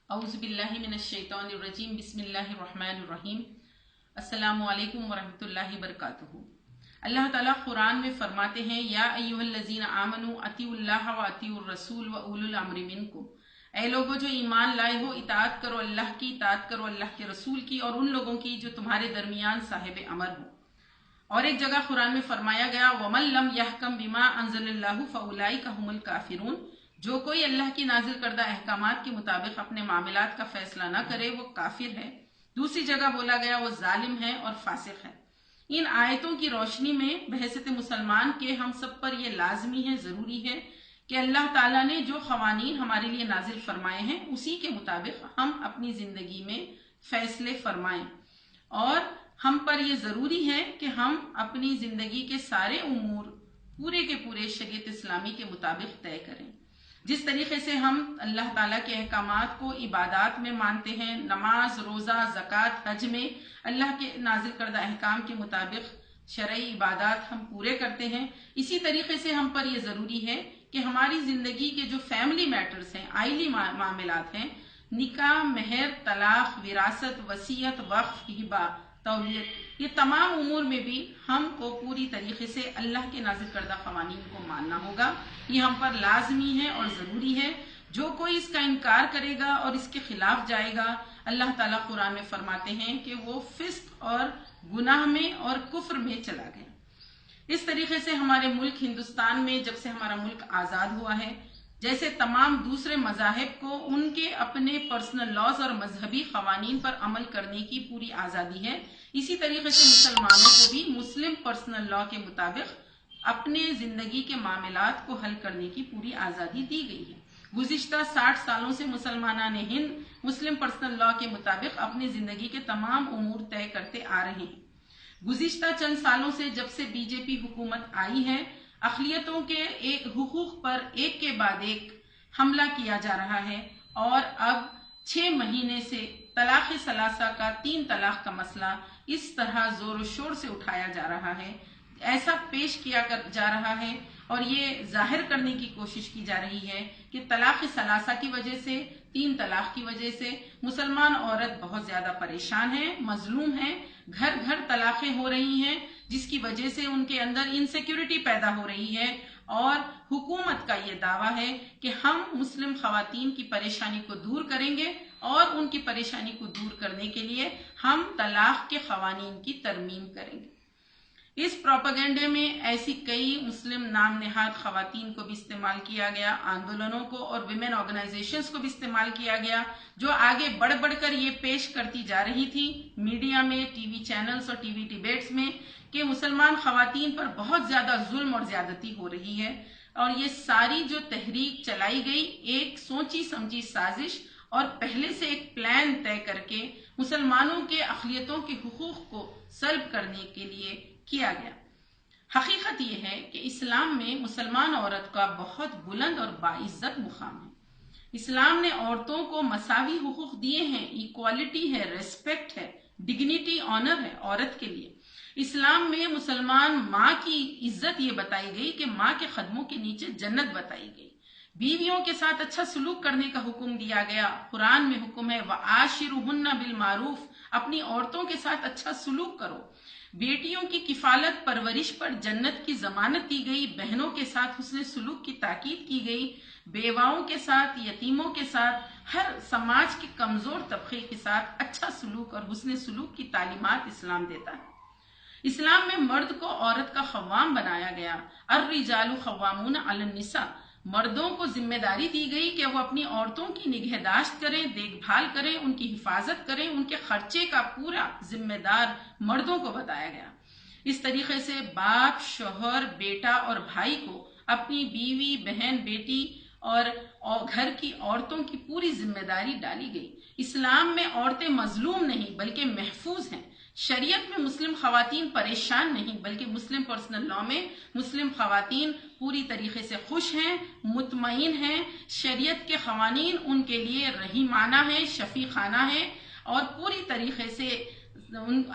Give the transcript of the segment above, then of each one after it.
اعوذ باللہ من الشیطان الرجیم بسم اللہ الرحمن الرحیم السلام علیکم ورحمۃ اللہ وبرکاتہ۔ اللہ تعالیٰ قرآن میں فرماتے ہیں یا ایھا الذین آمنوا اطیعوا اللہ واطیعوا الرسول واولی الامر منکم، اے لوگو جو ایمان لائے ہو اطاعت کرو اللہ کی، اطاعت کرو اللہ کے رسول کی اور ان لوگوں کی جو تمہارے درمیان صاحب امر ہو۔ اور ایک جگہ قرآن میں فرمایا گیا وَمَن لَّمْ يَحْكَمْ بِمَا أَنزَلَ اللَّهُ فَأُولَٰئِكَ هُمُ الْكَافِرُونَ، جو کوئی اللہ کی نازل کردہ احکامات کے مطابق اپنے معاملات کا فیصلہ نہ کرے وہ کافر ہے۔ دوسری جگہ بولا گیا وہ ظالم ہے اور فاسق ہے۔ ان آیتوں کی روشنی میں بحیثیت مسلمان کے ہم سب پر یہ لازمی ہے، ضروری ہے کہ اللہ تعالیٰ نے جو قوانین ہمارے لیے نازل فرمائے ہیں اسی کے مطابق ہم اپنی زندگی میں فیصلے فرمائیں، اور ہم پر یہ ضروری ہے کہ ہم اپنی زندگی کے سارے امور پورے کے پورے شریعت اسلامی کے مطابق طے کریں۔ جس طریقے سے ہم اللہ تعالیٰ کے احکامات کو عبادات میں مانتے ہیں، نماز، روزہ، زکوٰۃ، حج میں اللہ کے نازل کردہ احکام کے مطابق شرعی عبادات ہم پورے کرتے ہیں، اسی طریقے سے ہم پر یہ ضروری ہے کہ ہماری زندگی کے جو فیملی میٹرز ہیں، آئلی معاملات ہیں، نکاح، مہر، طلاق، وراثت، وصیت، وقف، ہبہ، تولیت، یہ تمام امور میں بھی ہم کو پوری طریقے سے اللہ کے نازل کردہ قوانین کو ماننا ہوگا۔ یہ ہم پر لازمی ہے اور ضروری ہے۔ جو کوئی اس کا انکار کرے گا اور اس کے خلاف جائے گا، اللہ تعالیٰ قرآن میں فرماتے ہیں کہ وہ فسق اور گناہ میں اور کفر میں چلا گیا۔ اس طریقے سے ہمارے ملک ہندوستان میں جب سے ہمارا ملک آزاد ہوا ہے، جیسے تمام دوسرے مذاہب کو ان کے اپنے پرسنل لاز اور مذہبی قوانین پر عمل کرنے کی پوری آزادی ہے، اسی طریقے سے مسلمانوں کو بھی مسلم پرسنل لا کے مطابق اپنے زندگی کے معاملات کو حل کرنے کی پوری آزادی دی گئی ہے۔ گزشتہ 60 سالوں سے مسلمانان ہند مسلم پرسنل لا کے مطابق اپنی زندگی کے تمام امور طے کرتے آ رہے ہیں۔ گزشتہ چند سالوں سے جب سے بی جے پی حکومت آئی ہے، اقلیتوں کے حقوق پر ایک کے بعد ایک حملہ کیا جا رہا ہے، اور اب 6 مہینے سے طلاق ثلاثہ کا 3 طلاق کا مسئلہ اس طرح زور و شور سے اٹھایا جا رہا ہے، ایسا پیش کیا جا رہا ہے اور یہ ظاہر کرنے کی کوشش کی جا رہی ہے کہ طلاق ثلاثہ کی وجہ سے، 3 طلاق کی وجہ سے مسلمان عورت بہت زیادہ پریشان ہے، مظلوم ہے، گھر گھر طلاقیں ہو رہی ہیں، جس کی وجہ سے ان کے اندر انسیکیورٹی پیدا ہو رہی ہے، اور حکومت کا یہ دعویٰ ہے کہ ہم مسلم خواتین کی پریشانی کو دور کریں گے اور ان کی پریشانی کو دور کرنے کے لیے ہم طلاق کے قوانین کی ترمیم کریں گے۔ اس پروپیگنڈے میں ایسی کئی مسلم نام نہاد خواتین کو بھی استعمال کیا گیا، آندولنوں کو اور ویمن آرگنائزیشنز کو بھی استعمال کیا گیا، جو آگے بڑھ بڑھ کر یہ پیش کرتی جا رہی تھی میڈیا میں، ٹی وی چینلز اور ٹی وی ڈیبیٹس میں، کہ مسلمان خواتین پر بہت زیادہ ظلم اور زیادتی ہو رہی ہے۔ اور یہ ساری جو تحریک چلائی گئی ایک سوچی سمجھی سازش اور پہلے سے ایک پلان طے کر کے مسلمانوں کے اقلیتوں کے حقوق کو سلب کرنے کے لیے کیا گیا۔ حقیقت یہ ہے کہ اسلام میں مسلمان عورت کا بہت بلند اور باعزت مقام ہے۔ اسلام نے عورتوں کو مساوی حقوق دیے ہیں، ایکوالٹی ہے، ریسپیکٹ ہے، ڈگنیٹی، آنر ہے عورت کے لیے۔ اسلام میں مسلمان ماں کی عزت یہ بتائی گئی کہ ماں کے قدموں کے نیچے جنت بتائی گئی۔ بیویوں کے ساتھ اچھا سلوک کرنے کا حکم دیا گیا۔ قرآن میں حکم ہے وَعَاشِرُهُنَّ بِالْمَعْرُوفِ، اپنی عورتوں کے ساتھ اچھا سلوک کرو۔ بیٹیوں کی کفالت پرورش پر جنت کی ضمانت دی گئی، بہنوں کے ساتھ حسن سلوک کی تاکید کی گئی، بیواؤں کے ساتھ، یتیموں کے ساتھ، ہر سماج کے کمزور طبقے کے ساتھ اچھا سلوک اور حسن سلوک کی تعلیمات اسلام دیتا ہے۔ اسلام میں مرد کو عورت کا قوام بنایا گیا۔ الرجال قوامون علی النساء، مردوں کو ذمہ داری دی گئی کہ وہ اپنی عورتوں کی نگہداشت کریں، دیکھ بھال کریں، ان کی حفاظت کریں، ان کے خرچے کا پورا ذمہ دار مردوں کو بتایا گیا۔ اس طریقے سے باپ، شوہر، بیٹا اور بھائی کو اپنی بیوی، بہن، بیٹی اور گھر کی عورتوں کی پوری ذمہ داری ڈالی گئی۔ اسلام میں عورتیں مظلوم نہیں بلکہ محفوظ ہیں۔ شریعت میں مسلم خواتین پریشان نہیں بلکہ مسلم پرسنل لا میں مسلم خواتین پوری طریقے سے خوش ہیں، مطمئن ہیں۔ شریعت کے قوانین ان کے لیے رحیمانہ ہیں، شفیقانہ ہیں اور پوری طریقے سے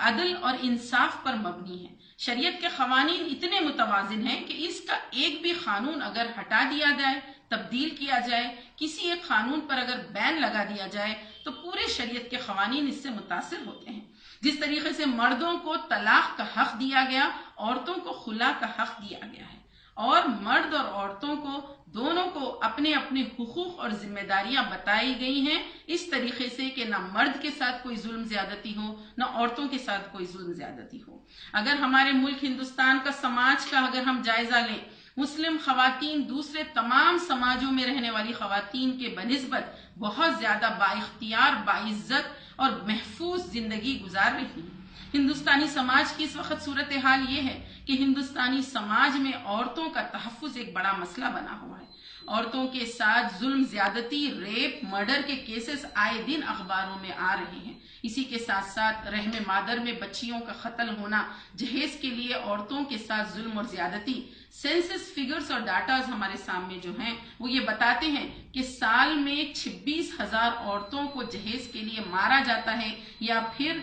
عدل اور انصاف پر مبنی ہیں۔ شریعت کے قوانین اتنے متوازن ہیں کہ اس کا ایک بھی قانون اگر ہٹا دیا جائے تبدیل کیا جائے، کسی ایک قانون پر اگر بین لگا دیا جائے تو پورے شریعت کے قوانین اس سے متاثر ہوتے ہیں۔ جس طریقے سے مردوں کو طلاق کا حق دیا گیا، عورتوں کو خلا کا حق دیا گیا ہے، اور مرد اور عورتوں کو دونوں کو اپنے اپنے حقوق اور ذمہ داریاں بتائی گئی ہیں، اس طریقے سے کہ نہ مرد کے ساتھ کوئی ظلم زیادتی ہو، نہ عورتوں کے ساتھ کوئی ظلم زیادتی ہو۔ اگر ہمارے ملک ہندوستان کا سماج کا اگر ہم جائزہ لیں، مسلم خواتین دوسرے تمام سماجوں میں رہنے والی خواتین کے بنسبت بہت زیادہ بااختیار، باعزت اور محفوظ زندگی گزار رہی ہیں۔ ہندوستانی سماج کی اس وقت صورتحال یہ ہے کہ ہندوستانی سماج میں عورتوں کا تحفظ ایک بڑا مسئلہ بنا ہوا ہے۔ عورتوں کے ساتھ ظلم، زیادتی، ریپ، مرڈر کے کیسز آئے دن اخباروں میں آ رہے ہیں۔ اسی کے ساتھ ساتھ رحم مادر میں بچیوں کا قتل ہونا، جہیز کے لیے عورتوں کے ساتھ ظلم اور زیادتی۔ سینسس فگرز اور ڈاٹاز ہمارے سامنے جو ہیں وہ یہ بتاتے ہیں کہ سال میں 26,000 عورتوں کو جہیز کے لیے مارا جاتا ہے یا پھر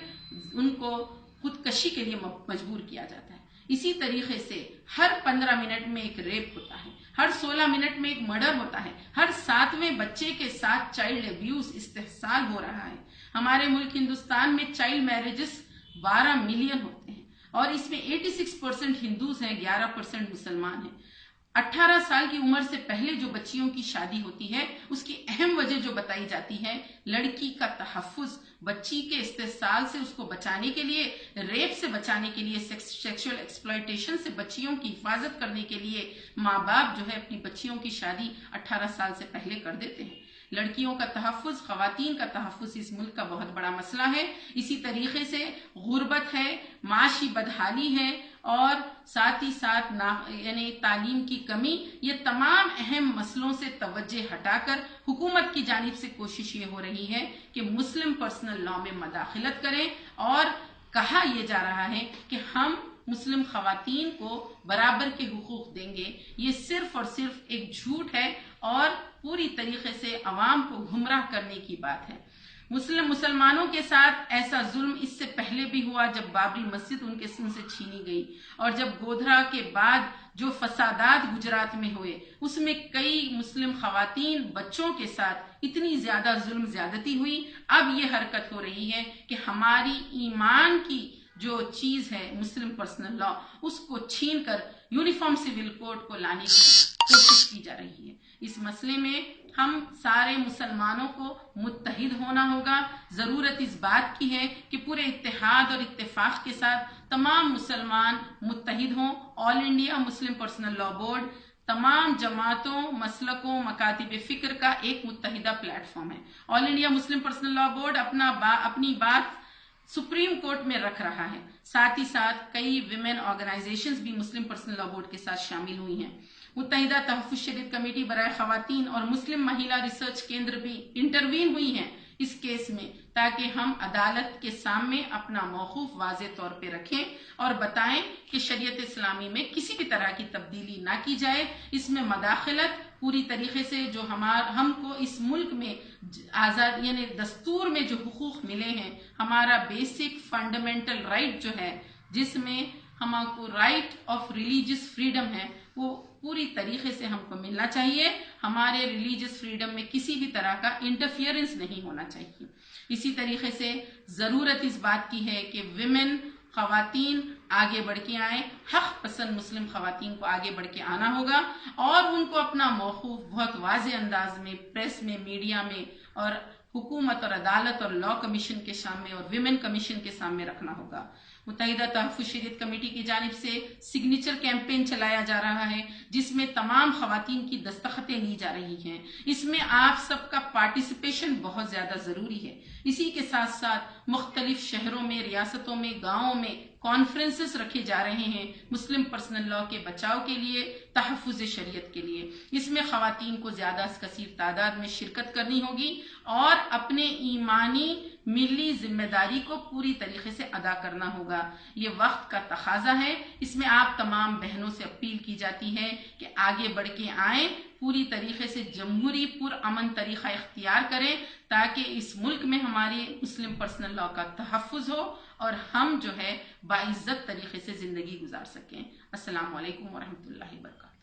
ان کو خودکشی کے لیے مجبور کیا جاتا ہے۔ اسی طریقے سے ہر 15 منٹ میں ایک ریپ ہوتا ہے، ہر 16 منٹ میں ایک مرڈر ہوتا ہے، ہر 7ویں بچے کے ساتھ چائلڈ ابیوز، استحصال ہو رہا ہے۔ ہمارے ملک ہندوستان میں چائلڈ میرجز 12 ملین ہوتے ہیں، اور اس میں 86% ہندوز ہیں، 11% مسلمان ہیں۔ 18 سال کی عمر سے پہلے جو بچیوں کی شادی ہوتی ہے، اس کی اہم وجہ جو بتائی جاتی ہے، لڑکی کا تحفظ، بچی کے استحصال سے اس کو بچانے کے لیے، ریپ سے بچانے کے لیے، سیکشول ایکسپلائٹیشن سے بچیوں کی حفاظت کرنے کے لیے ماں باپ جو ہے اپنی بچیوں کی شادی 18 سال سے پہلے کر دیتے ہیں۔ لڑکیوں کا تحفظ، خواتین کا تحفظ اس ملک کا بہت بڑا مسئلہ ہے۔ اسی طریقے سے غربت ہے، معاشی بدحالی ہے، اور ساتھ ہی ساتھ یعنی تعلیم کی کمی، یہ تمام اہم مسئلوں سے توجہ ہٹا کر حکومت کی جانب سے کوشش یہ ہو رہی ہے کہ مسلم پرسنل لاء میں مداخلت کریں، اور کہا یہ جا رہا ہے کہ ہم مسلم خواتین کو برابر کے حقوق دیں گے۔ یہ صرف اور صرف ایک جھوٹ ہے اور پوری طریقے سے عوام کو گمراہ کرنے کی بات ہے۔ مسلمانوں کے ساتھ ایسا ظلم اس سے پہلے بھی ہوا جب بابری مسجد ان کے سن سے چھینی گئی، اور جب گودھرا کے بعد جو فسادات گجرات میں ہوئے اس میں کئی مسلم خواتین بچوں کے ساتھ اتنی زیادہ ظلم زیادتی ہوئی۔ اب یہ حرکت ہو رہی ہے کہ ہماری ایمان کی جو چیز ہے مسلم پرسنل لاء، اس کو چھین کر یونیفارم سول کوڈ کو لانے کی کوشش کی جا رہی ہے۔ اس مسئلے میں ہم سارے مسلمانوں کو متحد ہونا ہوگا۔ ضرورت اس بات کی ہے کہ پورے اتحاد اور اتفاق کے ساتھ تمام مسلمان متحد ہوں۔ All India Muslim personal law board تمام جماعتوں، مسلکوں، مکاتب فکر کا ایک متحدہ پلیٹ فارم ہے۔ All India Muslim personal law board اپنی بات سپریم کورٹ میں رکھ رہا ہے۔ ساتھ ہی ساتھ کئی ویمن آرگنائزیشنز بھی مسلم پرسنل لاء بورڈ کے ساتھ شامل ہوئی ہیں۔ متحدہ تحفظ شدید کمیٹی برائے خواتین اور مسلم مہیلا ریسرچ کیندر بھی انٹروین ہوئی ہیں اس کیس میں، تاکہ ہم عدالت کے سامنے اپنا موقف واضح طور پہ رکھیں اور بتائیں کہ شریعت اسلامی میں کسی بھی طرح کی تبدیلی نہ کی جائے۔ اس میں مداخلت پوری طریقے سے جو ہم کو اس ملک میں آزاد یعنی دستور میں جو حقوق ملے ہیں، ہمارا بیسک فنڈامنٹل رائٹ جو ہے، جس میں ہم کو رائٹ آف ریلیجس فریڈم ہے، وہ پوری طریقے سے ہم کو ملنا چاہیے۔ ہمارے ریلیجس فریڈم میں کسی بھی طرح کا انٹرفیئرنس نہیں ہونا چاہیے۔ اسی طریقے سے ضرورت اس بات کی ہے کہ ویمن، خواتین آگے بڑھ کے آئیں، حق پسند مسلم خواتین کو آگے بڑھ کے آنا ہوگا، اور ان کو اپنا موقف بہت واضح انداز میں پریس میں، میڈیا میں، اور حکومت اور عدالت اور لاء کمیشن کے سامنے اور ویمن کمیشن کے سامنے رکھنا ہوگا۔ متحدہ تحفظ شدید کمیٹی کی جانب سے سگنیچر کیمپین چلایا جا رہا ہے، جس میں تمام خواتین کی دستخطیں لی جا رہی ہیں۔ اس میں آپ سب کا پارٹیسپیشن بہت زیادہ ضروری ہے۔ اسی کے ساتھ ساتھ مختلف شہروں میں، ریاستوں میں، گاؤں میں کانفرنسز رکھے جا رہے ہیں مسلم پرسنل لاء کے بچاؤ کے لیے، تحفظ شریعت کے لیے۔ اس میں خواتین کو زیادہ کثیر تعداد میں شرکت کرنی ہوگی اور اپنے ایمانی ملی ذمہ داری کو پوری طریقے سے ادا کرنا ہوگا۔ یہ وقت کا تقاضا ہے۔ اس میں آپ تمام بہنوں سے اپیل کی جاتی ہے کہ آگے بڑھ کے آئیں، پوری طریقے سے جمہوری پرامن طریقہ اختیار کریں، تاکہ اس ملک میں ہماری مسلم پرسنل لاء کا تحفظ ہو اور ہم جو ہے باعزت طریقے سے زندگی گزار سکیں۔ السلام علیکم ورحمۃ اللہ وبرکاتہ۔